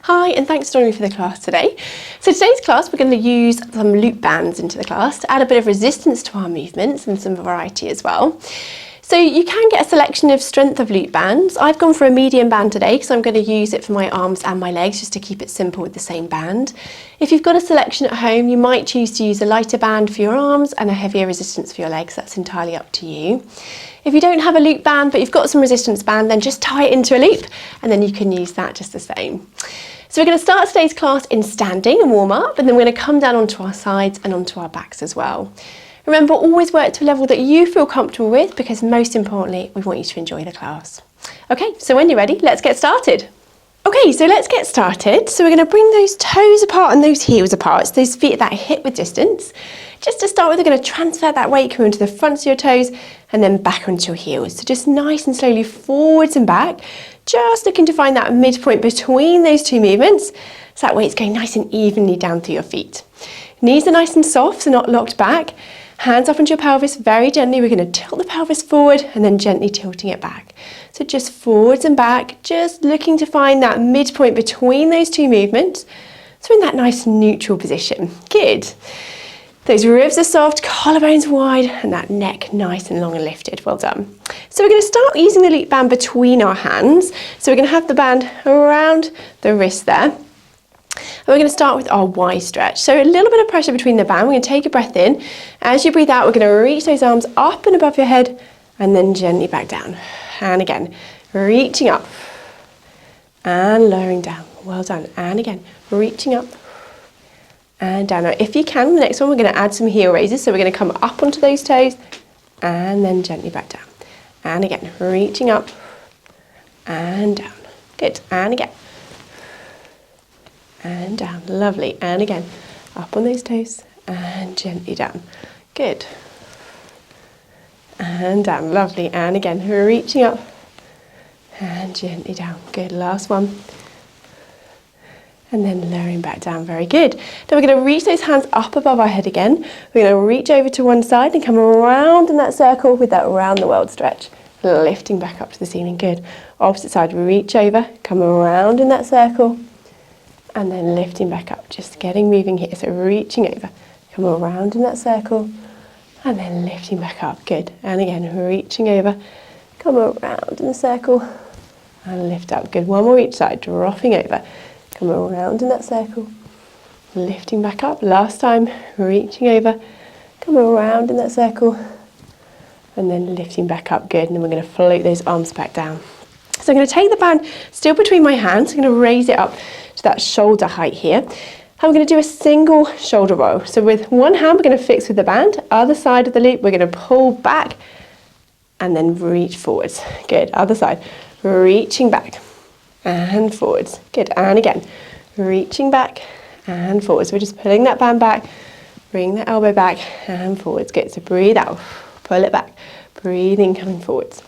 Hi, and thanks for joining me for the class today. So today's class we're going to use some loop bands into the class to add a bit of resistance to our movements and some variety as well. So you can get a selection of strength of loop bands. I've gone for a medium band today because I'm going to use it for my arms and my legs just to keep it simple with the same band. If you've got a selection at home, you might choose to use a lighter band for your arms and a heavier resistance for your legs. That's entirely up to you. If you don't have a loop band but you've got some resistance band, then just tie it into a loop and then you can use that just the same. So we're going to start today's class in standing and warm up, and then we're going to come down onto our sides and onto our backs as well. Remember, always work to a level that you feel comfortable with, because most importantly, we want you to enjoy the class. Okay, so when you're ready, let's get started. Okay, so let's get started. So we're going to bring those toes apart and those heels apart, so those feet at that hip width distance. Just to start with, we're going to transfer that weight coming onto the fronts of your toes and then back onto your heels. So just nice and slowly forwards and back, just looking to find that midpoint between those two movements, so that weight's going nice and evenly down through your feet. Knees are nice and soft, so not locked back. Hands up onto your pelvis, very gently. We're going to tilt the pelvis forward and then gently tilting it back. So just forwards and back, just looking to find that midpoint between those two movements. So in that nice neutral position. Good. Those ribs are soft, collarbones wide, and that neck nice and long and lifted. Well done. So we're going to start using the loop band between our hands. So we're going to have the band around the wrist there. And we're going to start with our Y stretch. So a little bit of pressure between the band. We're going to take a breath in. As you breathe out, we're going to reach those arms up and above your head and then gently back down. And again, reaching up and lowering down. Well done. And again, reaching up and down. Now, if you can, the next one, we're going to add some heel raises. So we're going to come up onto those toes and then gently back down. And again, reaching up and down. Good. And again. And down, lovely, and again, up on those toes and gently down, good, and down, lovely, and again, reaching up and gently down, good, last one, and then lowering back down, very good. Then we're going to reach those hands up above our head again. We're going to reach over to one side and come around in that circle with that round the world stretch, lifting back up to the ceiling, good. Opposite side, reach over, come around in that circle, and then lifting back up, just getting moving here. So reaching over, come around in that circle, and then lifting back up, good. And again, reaching over, come around in the circle, and lift up, good. One more each side, dropping over, come around in that circle, lifting back up. Last time, reaching over, come around in that circle, and then lifting back up, good. And then we're going to float those arms back down. So I'm going to take the band still between my hands, I'm going to raise it up to that shoulder height here. And we're going to do a single shoulder roll. So with one hand, we're going to fix with the band. Other side of the loop, we're going to pull back and then reach forwards. Good. Other side, reaching back and forwards. Good. And again, reaching back and forwards. We're just pulling that band back, bring the elbow back and forwards. Good. So breathe out, pull it back, breathing, coming forwards.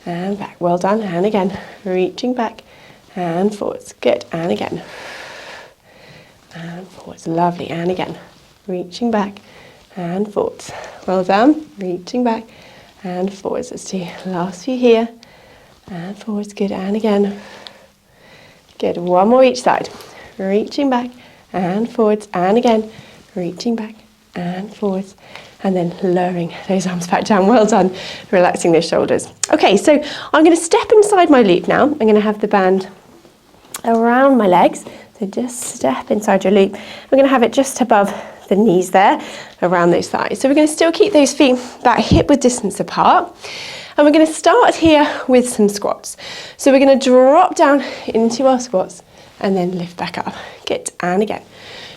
And back, well done, and again, reaching back and forwards, good, and again, and forwards, lovely, and again, reaching back and forwards, well done, reaching back and forwards. Let's do last few here, and forwards, good, and again, good, one more each side, reaching back and forwards, and again, reaching back and forwards, and then lowering those arms back down. Well done, relaxing those shoulders. Okay, so I'm going to step inside my loop now. I'm going to have the band around my legs. So just step inside your loop. We're going to have it just above the knees there, around those thighs. So we're going to still keep those feet that hip width distance apart. And we're going to start here with some squats. So we're going to drop down into our squats and then lift back up. Good, and again.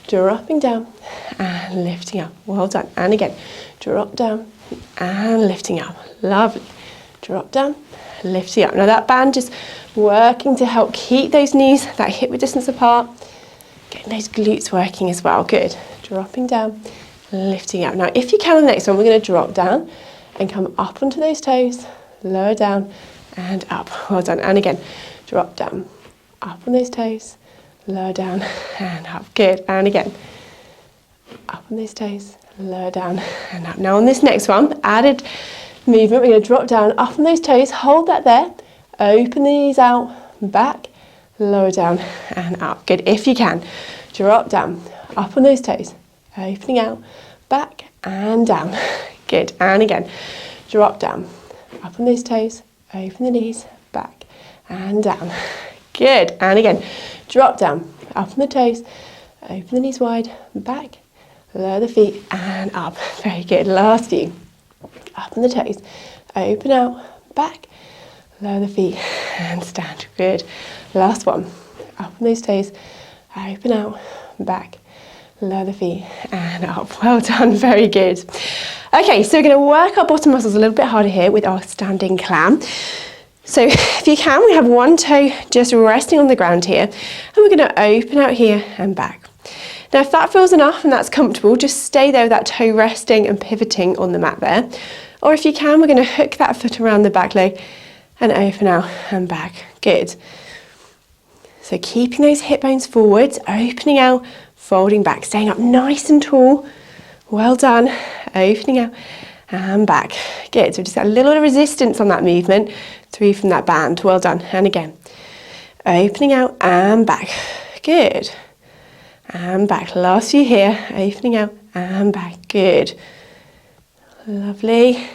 Dropping down and lifting up. Well done. And again, drop down and lifting up. Lovely. Drop down, lifting up. Now that band just working to help keep those knees, that hip width distance apart. Getting those glutes working as well. Good. Dropping down, lifting up. Now if you can on the next one, we're going to drop down and come up onto those toes, lower down and up. Well done. And again, drop down, up on those toes, lower down and up, good, and again, up on those toes, lower down and up. Now on this next one, added movement, we're going to drop down, up on those toes, hold that there, open the knees out, back, lower down and up. Good. If you can, drop down, up on those toes, opening out, back and down. Good. And again, drop down, up on those toes, open the knees, back and down. Good. And again, drop down, up on the toes, open the knees wide, back, lower the feet and up. Very good. Last few. Up on the toes, open out, back, lower the feet and stand. Good. Last one. Up on those toes, open out, back, lower the feet and up. Well done. Very good. Okay, so we're going to work our bottom muscles a little bit harder here with our standing clam. So if you can, we have one toe just resting on the ground here, and we're going to open out here and back. Now if that feels enough and that's comfortable, just stay there with that toe resting and pivoting on the mat there. Or if you can, we're going to hook that foot around the back leg and open out and back. Good. So keeping those hip bones forwards, opening out, folding back, staying up nice and tall. Well done. Opening out and back. Good. So just a little bit of resistance on that movement through from that band. Well done. And again. Opening out and back. Good. And back. Last few here. Opening out and back. Good. Lovely.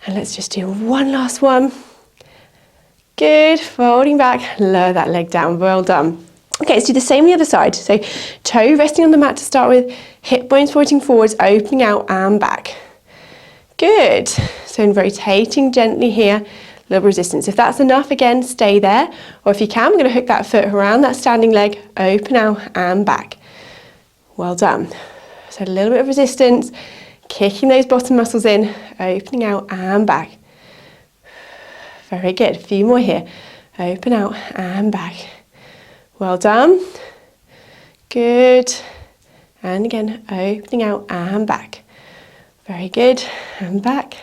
And let's just do one last one. Good. Folding back. Lower that leg down. Well done. Okay, let's do the same on the other side. So toe resting on the mat to start with, hip bones pointing forwards, opening out and back. Good. So in rotating gently here, little resistance. If that's enough, again, stay there. Or if you can, we're going to hook that foot around that standing leg, open out and back. Well done. So a little bit of resistance, kicking those bottom muscles in, opening out and back. Very good. A few more here. Open out and back. Well done. Good. And again, opening out and back. Very good. And back.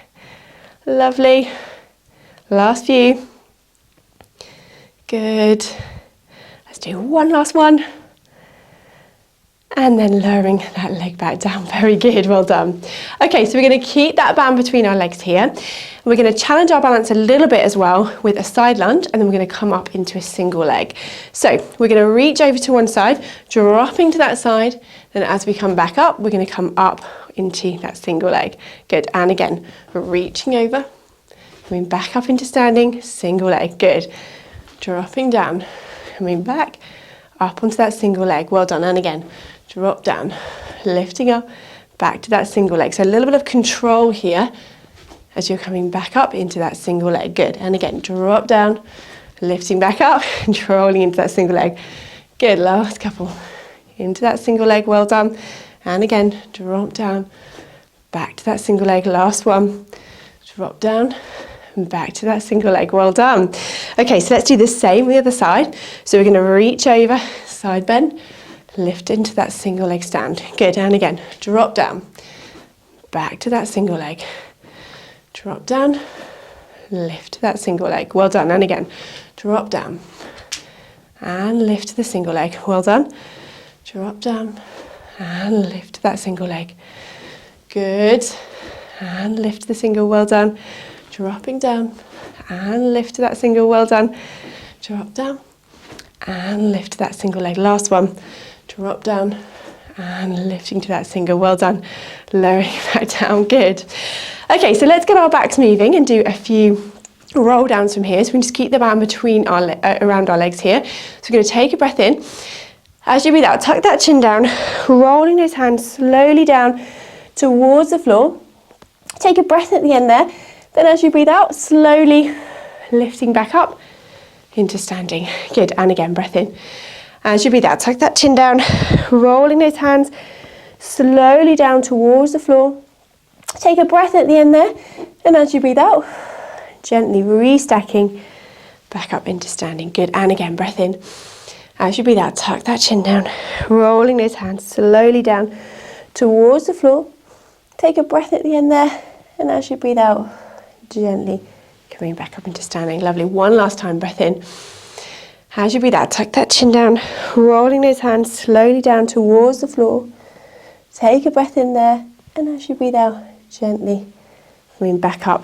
Lovely. Last few. Good. Let's do one last one. And then lowering that leg back down. Very good. Well done. Okay, so we're going to keep that band between our legs here. We're going to challenge our balance a little bit as well with a side lunge, and then we're going to come up into a single leg. So we're going to reach over to one side, dropping to that side. Then as we come back up, we're going to come up into that single leg. Good. And again, reaching over, coming back up into standing, single leg. Good. Dropping down, coming back up onto that single leg. Well done. And again, drop down, lifting up, back to that single leg. So a little bit of control here as you're coming back up into that single leg. Good. And again, drop down, lifting back up, controlling into that single leg. Good. Last couple. Into that single leg. Well done. And again, drop down, back to that single leg. Last one. Drop down and back to that single leg. Well done. Okay, so let's do the same on the other side. So we're going to reach over, side bend, lift into that single leg stand. Good. And again, drop down, back to that single leg. Drop down, lift to that single leg. Well done. And again, drop down and lift to the single leg. Well done. Drop down and lift to that single leg. Good. And lift to the single. Well done. Dropping down and lift to that single. Well done. Drop down and lift to that single leg. Last one. Drop down and lifting to that single. Well done. Lowering back down. Good. Okay, so let's get our backs moving and do a few roll downs from here. So we can just keep the band between our around our legs here. So we're going to take a breath in. As you breathe out, tuck that chin down, rolling those hands slowly down towards the floor. Take a breath at the end there. Then as you breathe out, slowly lifting back up into standing. Good. And again, breath in. As you breathe out, tuck that chin down, rolling those hands slowly down towards the floor. Take a breath at the end there. And as you breathe out, gently restacking back up into standing. Good. And again, breath in. As you breathe out, tuck that chin down, rolling those hands slowly down towards the floor. Take a breath at the end there. And as you breathe out, gently coming back up into standing. Lovely. One last time, breath in. As you breathe out, tuck that chin down, rolling those hands slowly down towards the floor. Take a breath in there. And as you breathe out, gently coming back up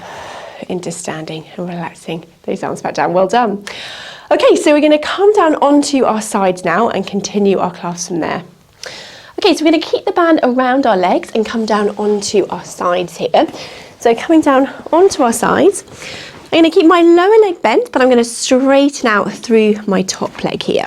into standing and relaxing those arms back down. Well done. Okay, so we're going to come down onto our sides now and continue our class from there. Okay, so we're going to keep the band around our legs and come down onto our sides here. So coming down onto our sides, I'm going to keep my lower leg bent, but I'm going to straighten out through my top leg here.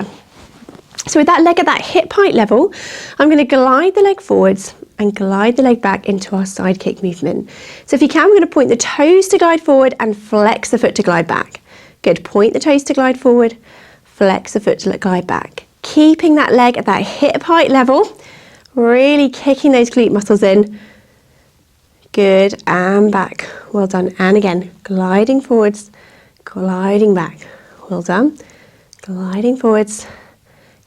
So with that leg at that hip height level, I'm going to glide the leg forwards and glide the leg back into our side kick movement. So if you can, we're going to point the toes to glide forward and flex the foot to glide back. Good, point the toes to glide forward, flex the foot to glide back. Keeping that leg at that hip height level, really kicking those glute muscles in. Good, and back. Well done. And again, gliding forwards, gliding back. Well done. Gliding forwards,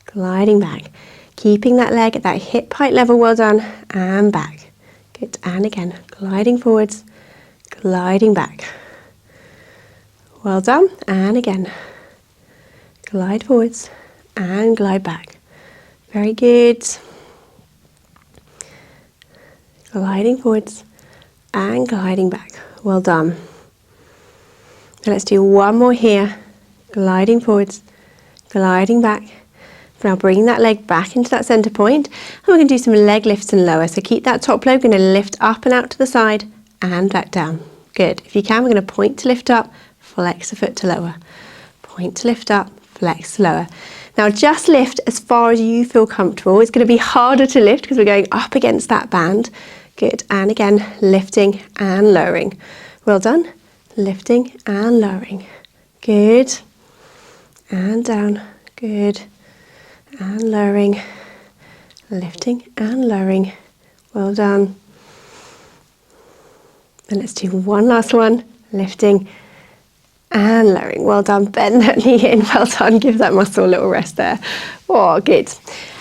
gliding back. Keeping that leg at that hip height level. Well done. And back. Good. And again, gliding forwards, gliding back. Well done. And again, glide forwards and glide back. Very good. Gliding forwards and gliding back. Well done. Now let's do one more here. Gliding forwards, gliding back. Now bring that leg back into that center point, and we're going to do some leg lifts and lower. So keep that top leg, we're going to lift up and out to the side and back down. Good. If you can, we're going to point to lift up, flex the foot to lower. Point to lift up, flex to lower. Now just lift as far as you feel comfortable. It's going to be harder to lift because we're going up against that band. Good. And again, lifting and lowering. Well done. Lifting and lowering. Good. And down. Good. And lowering. Lifting and lowering. Well done. And let's do one last one. Lifting and lowering. Well done. Bend that knee in. Well done. Give that muscle a little rest there. Oh, good.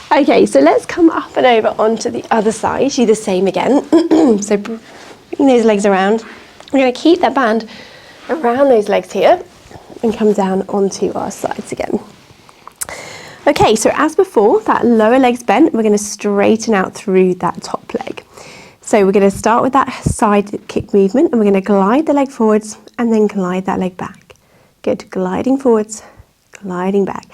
Okay, so let's come up and over onto the other side. Do the same again. So bring those legs around. We're going to keep that band around those legs here and come down onto our sides again. Okay, so as before, that lower leg's bent, we're going to straighten out through that top leg. So we're going to start with that side kick movement, and we're going to glide the leg forwards and then glide that leg back. Good, gliding forwards, gliding back.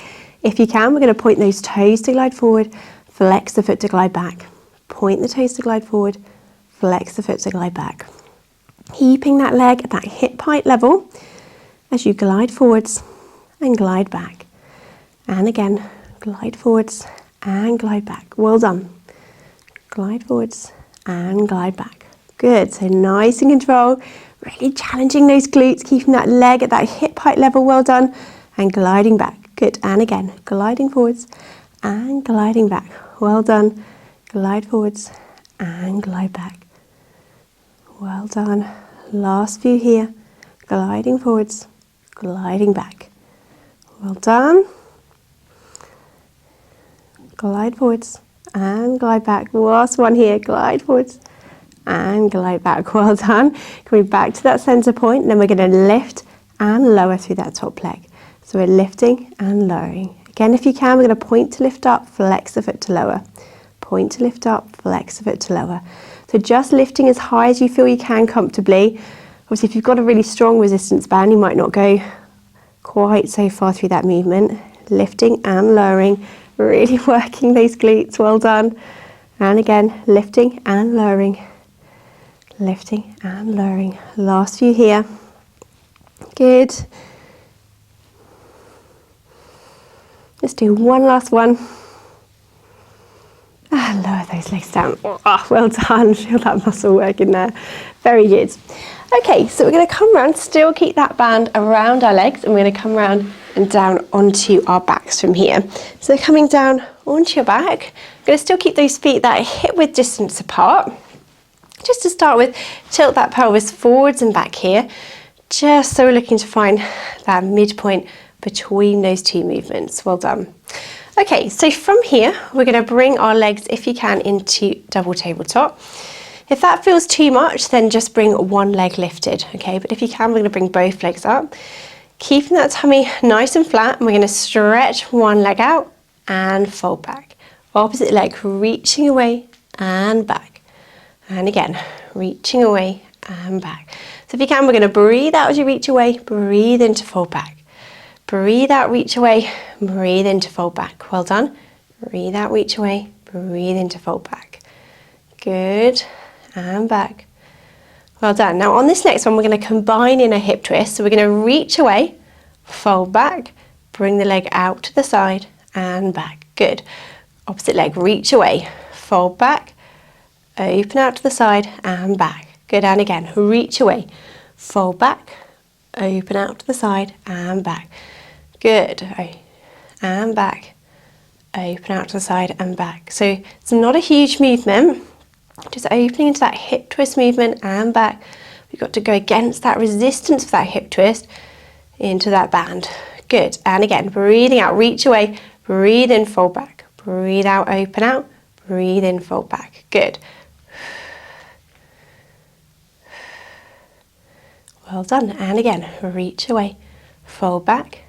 If you can, we're going to point those toes to glide forward, flex the foot to glide back. Point the toes to glide forward, flex the foot to glide back. Keeping that leg at that hip height level as you glide forwards and glide back. And again, glide forwards and glide back. Well done. Glide forwards and glide back. Good, so nice and control. Really challenging those glutes, keeping that leg at that hip height level. Well done. And gliding back. Good, and again, gliding forwards and gliding back. Well done. Glide forwards and glide back. Well done. Last few here. Gliding forwards, gliding back. Well done. Glide forwards and glide back. Last one here. Glide forwards and glide back. Well done. Coming back to that center point, and then we're going to lift and lower through that top leg. So we're lifting and lowering. Again, if you can, we're going to point to lift up, flex the foot to lower. Point to lift up, flex the foot to lower. So just lifting as high as you feel you can comfortably. Obviously, if you've got a really strong resistance band, you might not go quite so far through that movement. Lifting and lowering, really working those glutes. Well done. And again, lifting and lowering. Lifting and lowering. Last few here. Good. Let's do one last one. And lower those legs down. Oh, well done. Feel that muscle working there. Very good. Okay, so we're going to come around, still keep that band around our legs, and we're going to come around and down onto our backs from here. So coming down onto your back, we're going to still keep those feet that hip width distance apart. Just to start with, tilt that pelvis forwards and back here, just so we're looking to find that midpoint between those two movements. Well done. Okay, so from here, we're going to bring our legs, if you can, into double tabletop. If that feels too much, then just bring one leg lifted, okay? But if you can, we're going to bring both legs up, keeping that tummy nice and flat, and we're going to stretch one leg out and fold back. Opposite leg reaching away and back. And again, reaching away and back. So if you can, we're going to breathe out as you reach away, breathe in to fold back. Breathe out, reach away, breathe in to fold back. Well done. Breathe out, reach away, breathe in to fold back. Good, and back. Well done. Now on this next one, we're going to combine in a hip twist. So we're going to reach away, fold back, bring the leg out to the side and back. Good. Opposite leg, reach away, fold back, open out to the side and back. Good, and again, reach away, fold back, open out to the side and back. Good, and back, open out to the side and back. So it's not a huge movement, just opening into that hip twist movement and back. We've got to go against that resistance for that hip twist into that band. Good, and again, breathing out, reach away, breathe in, fold back, breathe out, open out, breathe in, fold back. Good. Well done, and again, reach away, fold back,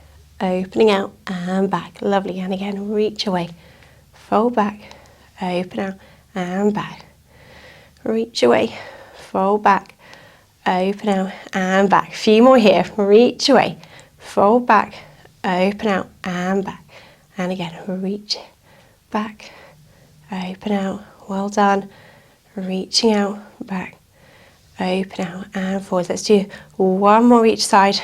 opening out and back. Lovely, and again, reach away, fold back, open out and back. Reach away, fold back, open out and back. A few more here. Reach away, fold back, open out and back. And again, reach back, open out. Well done. Reaching out, back, open out and forward. Let's do one more each side.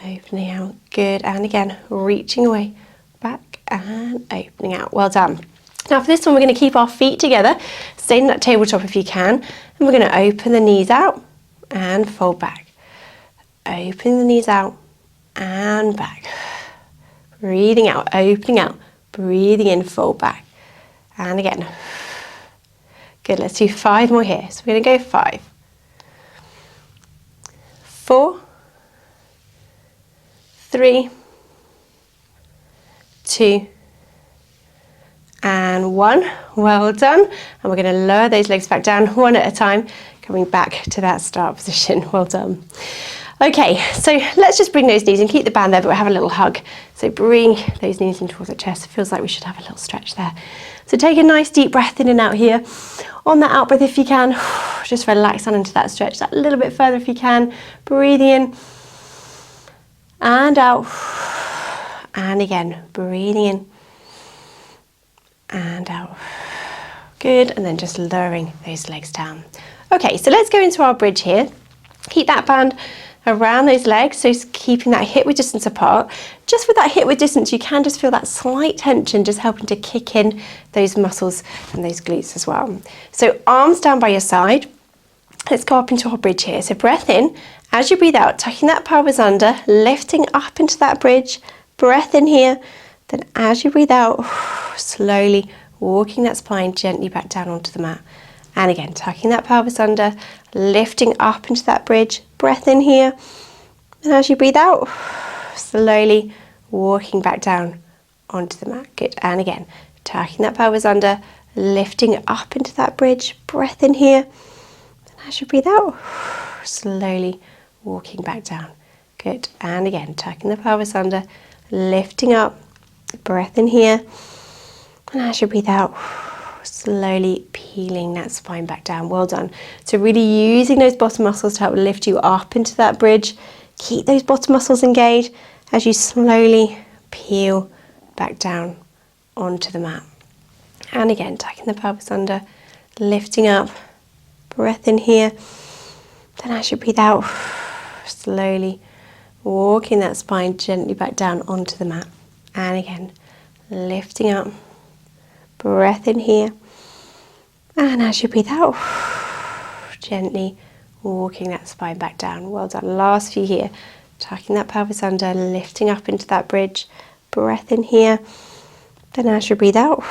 Opening out, good. And again, reaching away, back and opening out. Well done. Now for this one, we're going to keep our feet together. Stay in that tabletop if you can. And we're going to open the knees out and fold back. Open the knees out and back. Breathing out, opening out, breathing in, fold back. And again. Good, let's do 5 more here. So we're going to go 5, 4, 3, 2, and 1. Well done. And we're going to lower those legs back down one at a time, coming back to that start position. Well done. Okay, so let's just bring those knees and keep the band there, but we'll have a little hug. So bring those knees in towards the chest. It feels like we should have a little stretch there. So take a nice deep breath in and out here. On that out breath, if you can, just relax on into that stretch. That a little bit further if you can. Breathing in and out. And again, breathing in and out. Good, and then just lowering those legs down. Okay, so let's go into our bridge here. Keep that band around those legs, so keeping that hip width distance apart. Just with that hip width distance, you can just feel that slight tension just helping to kick in those muscles and those glutes as well. So arms down by your side. Let's go up into our bridge here. So breath in. As you breathe out, tucking that pelvis under, lifting up into that bridge. Breath in here. Then as you breathe out, slowly walking that spine gently back down onto the mat. And again, tucking that pelvis under, lifting up into that bridge. Breath in here. And as you breathe out, slowly walking back down onto the mat. Good. And again, tucking that pelvis under, lifting up into that bridge. Breath in here. And as you breathe out, slowly walking back down. Good. And again, tucking the pelvis under, lifting up. Breath in here. And as you breathe out, slowly peeling that spine back down. Well done. So really using those bottom muscles to help lift you up into that bridge. Keep those bottom muscles engaged as you slowly peel back down onto the mat. And again, tucking the pelvis under, lifting up. Breath in here. Then as you breathe out, slowly walking that spine gently back down onto the mat. And again, lifting up. Breath in here. And as you breathe out, gently walking that spine back down. Well done. Last few here. Tucking that pelvis under, lifting up into that bridge. Breath in here. Then as you breathe out,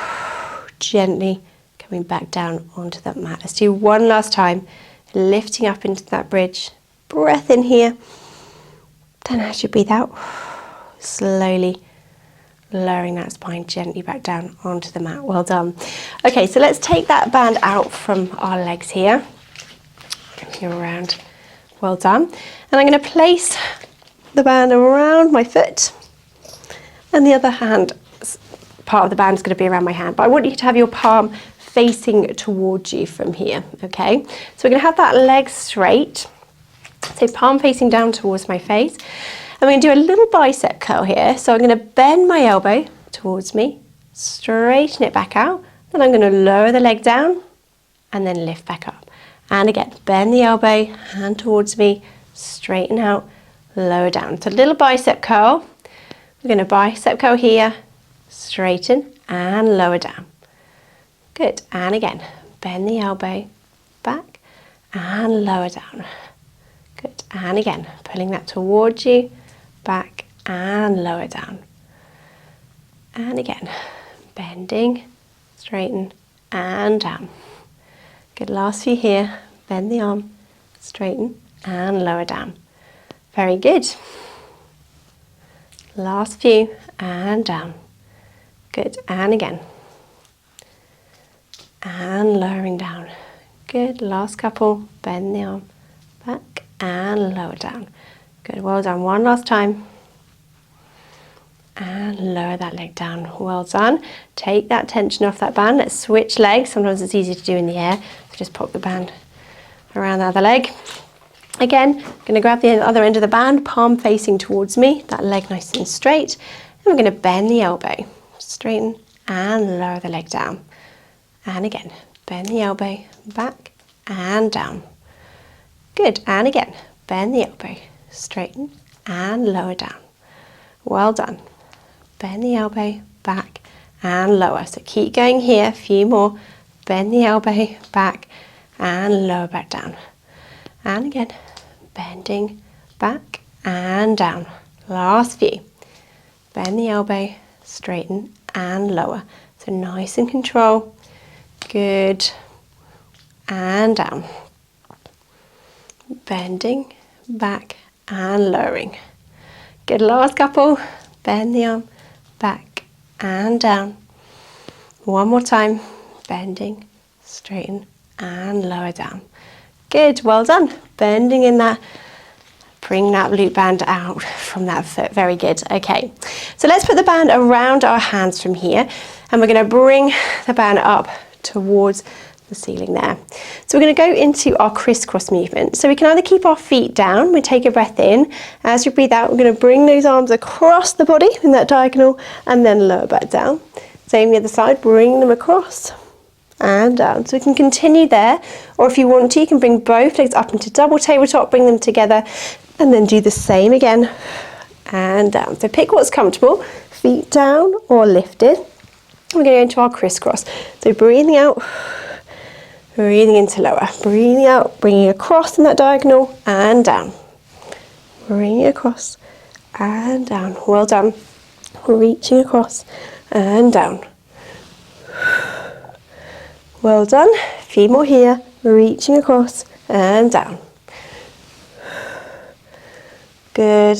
gently coming back down onto that mat. Let's do one last time. Lifting up into that bridge. Breath in here. Then as you breathe out, slowly lowering that spine gently back down onto the mat. Well done. Okay, so let's take that band out from our legs here. Go around. Well done. And I'm going to place the band around my foot, and the other hand, part of the band is going to be around my hand, but I want you to have your palm facing towards you from here. Okay, so we're going to have that leg straight, so palm facing down towards my face. we're going to do a little bicep curl here. So I'm going to bend my elbow towards me, straighten it back out, then I'm going to lower the leg down and then lift back up. And again, bend the elbow, hand towards me, straighten out, lower down. So a little bicep curl. We're going to bicep curl here, straighten and lower down. Good. And again, bend the elbow back and lower down. Good. And again, pulling that towards you, back and lower down. And again, bending, straighten and down. Good. Last few here. Bend the arm, straighten and lower down. Very good. Last few and down. Good. And again. And lowering down. Good. Last couple. Bend the arm back and lower down. Good. Well done. One last time. And lower that leg down. Well done. Take that tension off that band. Let's switch legs. Sometimes it's easier to do in the air. So just pop the band around the other leg. Again, I'm going to grab the other end of the band, palm facing towards me, that leg nice and straight. And we're going to bend the elbow, straighten and lower the leg down. And again, bend the elbow back and down. Good. And again, bend the elbow, straighten and lower down. Well done. Bend the elbow back and lower. So keep going here, a few more. Bend the elbow back and lower back down. And again, bending back and down. Last few. Bend the elbow, straighten and lower. So nice and control. Good. And down. Bending back and lowering. Good. Last couple. Bend the arm back and down. One more time. Bending, straighten and lower down. Good, well done. Bending in that, bring that glute band out from that foot. Very good. Okay, so let's put the band around our hands from here and we're going to bring the band up towards the ceiling there. So we're going to go into our crisscross movement. So we can either keep our feet down, we take a breath in. As we breathe out, we're going to bring those arms across the body in that diagonal and then lower back down. Same the other side, bring them across and down. So we can continue there, or if you want to, you can bring both legs up into double tabletop, bring them together, and then do the same again and down. So pick what's comfortable, feet down or lifted. We're going to go into our crisscross. So breathing out, breathing into lower, breathing out, bringing across in that diagonal and down. Bringing across and down. Well done. Reaching across and down. Well done. A few more here. Reaching across and down. Good.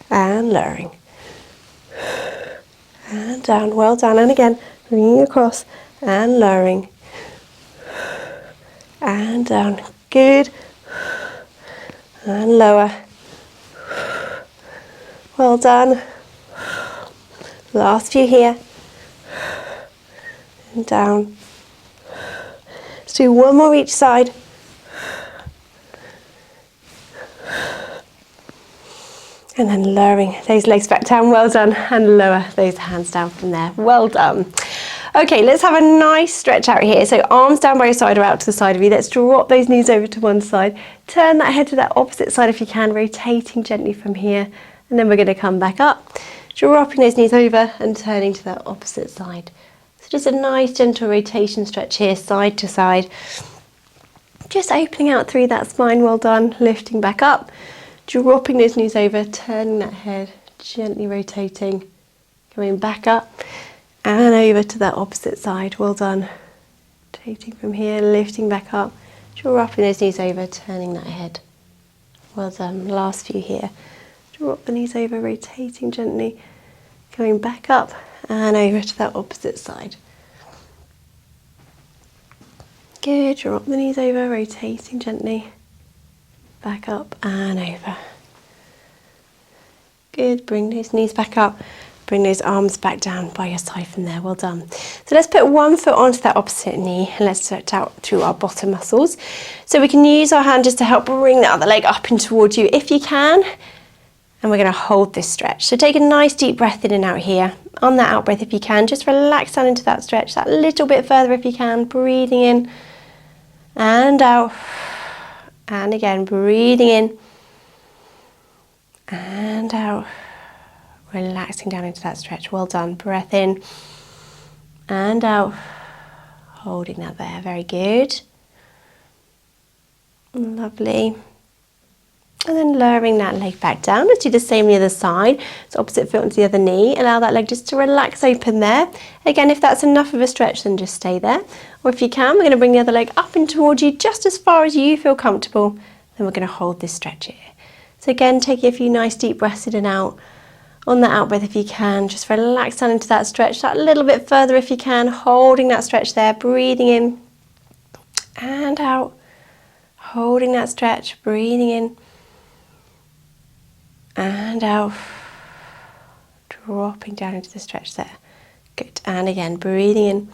And lowering. And down. Well done. And again, bringing across and lowering. And down. Good. And lower. Well done. Last few here. And down. Let's do one more each side. And then lowering those legs back down. Well done. And lower those hands down from there. Well done. Okay, let's have a nice stretch out here. So arms down by your side or out to the side of you. Let's drop those knees over to one side. Turn that head to that opposite side if you can, rotating gently from here. And then we're going to come back up, dropping those knees over and turning to that opposite side. So just a nice gentle rotation stretch here, side to side. Just opening out through that spine, well done. Lifting back up, dropping those knees over, turning that head, gently rotating, coming back up and over to that opposite side, well done. Rotating from here, lifting back up, dropping those knees over, turning that head. Well done, last few here. Drop the knees over, rotating gently, going back up and over to that opposite side. Good, drop the knees over, rotating gently, back up and over. Good, bring those knees back up Bring those arms back down by your side from there. Well done. So let's put one foot onto that opposite knee and let's stretch out through our bottom muscles. So we can use our hand just to help bring the other leg up and towards you if you can. And we're going to hold this stretch. So take a nice deep breath in and out here. On that out breath, if you can, just relax down into that stretch, that little bit further if you can. Breathing in and out. And again, breathing in and out. Relaxing down into that stretch. Well done. Breath in and out. Holding that there. Very good. Lovely. And then lowering that leg back down. Let's do the same on the other side. So opposite foot onto the other knee. Allow that leg just to relax open there. Again, if that's enough of a stretch, then just stay there. Or if you can, we're going to bring the other leg up and towards you just as far as you feel comfortable. Then we're going to hold this stretch here. So again, taking a few nice deep breaths in and out. On that out breath, if you can, just relax down into that stretch, that little bit further if you can, holding that stretch there, breathing in and out, holding that stretch, breathing in and out, dropping down into the stretch there. Good, and again, breathing in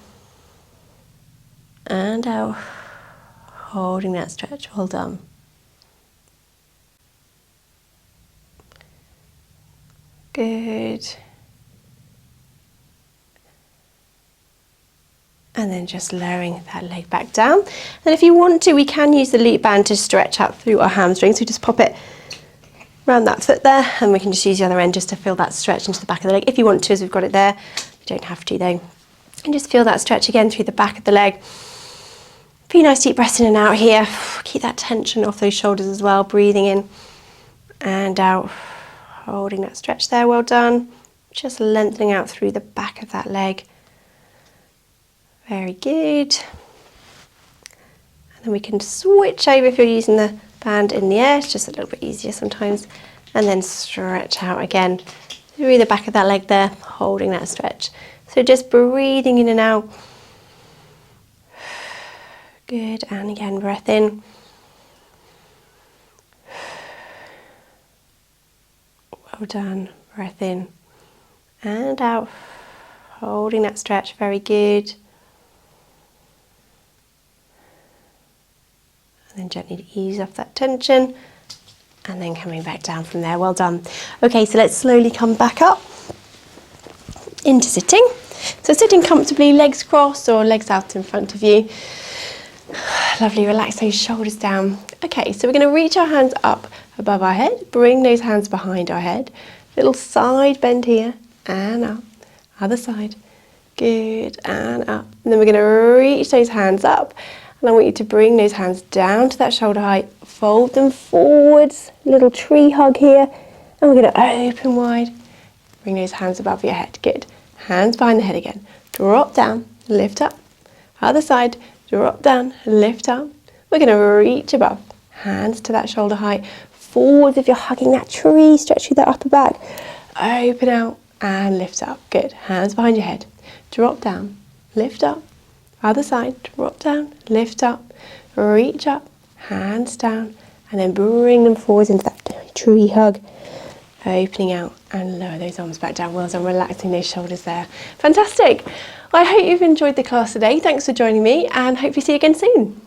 and out, holding that stretch. Well done. Good. And then just lowering that leg back down. And if you want to, we can use the loop band to stretch out through our hamstring. So just pop it around that foot there, and we can just use the other end just to feel that stretch into the back of the leg. If you want to, as we've got it there, you don't have to though. And just feel that stretch again through the back of the leg. Be nice deep breaths in and out here. Keep that tension off those shoulders as well. Breathing in and out. Holding that stretch there, well done. Just lengthening out through the back of that leg. Very good. And then we can switch over if you're using the band in the air. It's just a little bit easier sometimes. And then stretch out again through the back of that leg there, holding that stretch. So just breathing in and out. Good, and again, breath in. Well done. Breath in and out. Holding that stretch. Very good. And then gently ease off that tension. And then coming back down from there. Well done. Okay, so let's slowly come back up into sitting. So sitting comfortably, legs crossed or legs out in front of you. Lovely, relax those shoulders down. Okay, so we're going to reach our hands up above our head, bring those hands behind our head, little side bend here, and up, other side, good, and up. And then we're going to reach those hands up, and I want you to bring those hands down to that shoulder height, fold them forwards, little tree hug here, and we're going to open wide, bring those hands above your head, good. Hands behind the head again, drop down, lift up, other side, drop down, lift up. We're going to reach above, hands to that shoulder height, forwards if you're hugging that tree, stretch through that upper back, open out and lift up, good. Hands behind your head, drop down, lift up, other side, drop down, lift up, reach up, hands down, and then bring them forwards into that tree hug, opening out and lower those arms back down. Well done, relaxing those shoulders there. Fantastic. I hope you've enjoyed the class today. Thanks for joining me and hope you see you again soon.